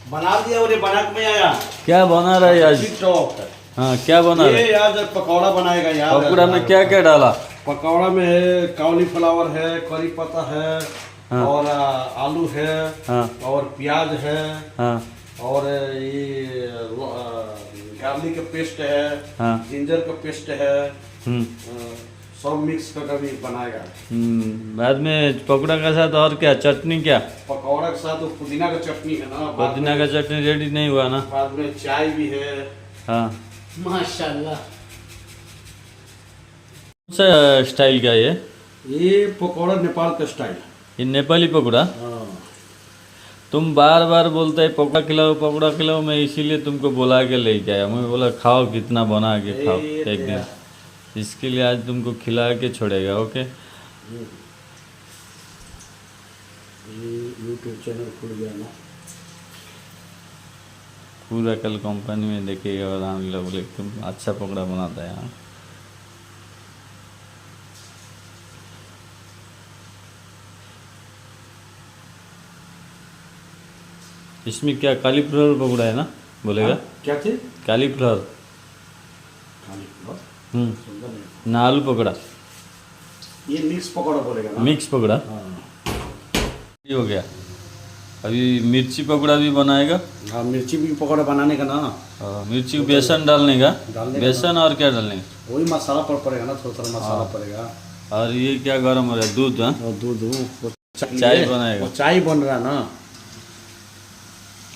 बना दिया और ये बना के मैं आया। क्या बना रहा है आज? टिकटॉक। हाँ, क्या बना रहा ये है? यार पकौड़ा बनाएगा यार। पकौड़ा में क्या क्या डाला? पकौड़ा में है कॉलीफ्लावर है, करी पत्ता है, हाँ। और आलू है, हाँ और प्याज है, हाँ और ये गार्लिक का पेस्ट है, हाँ। जिंजर का पेस्ट है, हम्म सब मिक्स कर कभी बनाएगा। बाद में पकौड़ा के साथ और क्या चटनी क्या? पकौड़ा के साथ वो पुदीना का चटनी है ना। बाद पुदीना का चटनी रेडी नहीं हुआ ना? बाद में चाय भी है। हाँ। माशाल्लाह। कौन सा स्टाइल का ये पकौड़ा नेपाल का स्टाइल है। ये नेपाली पकौड़ा? हाँ। तुम बार बार बोलते है पकौड़ा खिलाओ, मैं इसीलिए तुमको बुला के लेके आया। मैं बोला खाओ, कितना बना के खाओ एक दिन। इसके लिए आज तुमको खिला के छोड़ेगा। ओके। ये यूट्यूब चैनल खुल गया ना। पूरा कल कंपनी में देखेगा और हम लोग बोले तुम अच्छा पकौड़ा बनाता है। हाँ। इसमें क्या कालीफ्लावर पकौड़ा है ना बोलेगा? क्या चीज? कालीफ्लावर। सुंदर है। ना आलू पकौड़ा। ये मिक्स पकौड़ा बोलेगा ना। मिक्स पकौड़ा। हाँ। ये हो गया। अभी मिर्ची पकौड़ा भी बनाएगा। हाँ, मिर्ची भी पकौड़ा बनाने का ना। मिर्ची बेसन डालने का। डालने का बेसन और क्या डालने का? वही मसाला पड़ेगा ना, थोड़ा थोड़ा मसाला पड़ेगा। और ये क्या गरम हो रहा है? दूध? हाँ, और दूध चाय बनाएगा। वो चाय बन रहा है ना।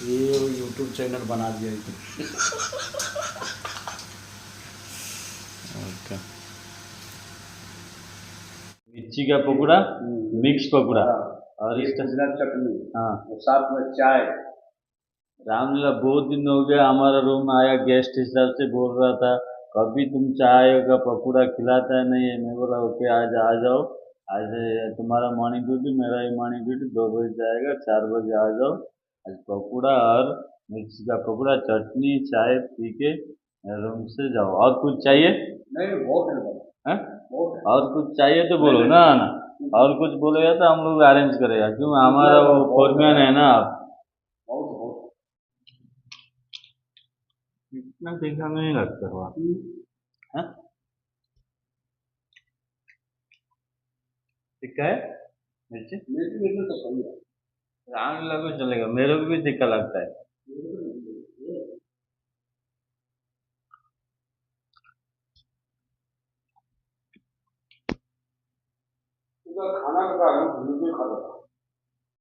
ये यूट्यूब चैनल बना दिया। ओके। मिर्ची का पकौड़ा, मिक्स पकौड़ा, और इसका चटनी। हाँ, और साथ में चाय। रामलीला बहुत दिन हो गया हमारा रूम में आया गेस्ट हिसाब से बोल रहा था कभी तुम चाय का पकौड़ा खिलाता है नहीं है। मैं बोला ओके आज आ जाओ। आज तुम्हारा मॉर्निंग ड्यूटी, मेरा ही मॉर्निंग ड्यूटी, 2 बजे जाएगा, 4 बजे आ जाओ। आज पकौड़ा और मिर्ची का पकौड़ा, चटनी, चाय पी के रूम से जाओ। और कुछ चाहिए? नहीं, बहुत है। हैं? और कुछ चाहिए तो बोलो ना। ना और कुछ बोलेगा तो हम लोग अरेंज करेगा, क्यों हमारा वो फोरमैन है ना आप। इतना तीखा नहीं लगता हुआ। हाँ? तीखा है मिर्ची? मिर्ची तो सही है। राम लगो चलेगा, मेरे को भी तीखा लगता है। खाना का कारण खाता था।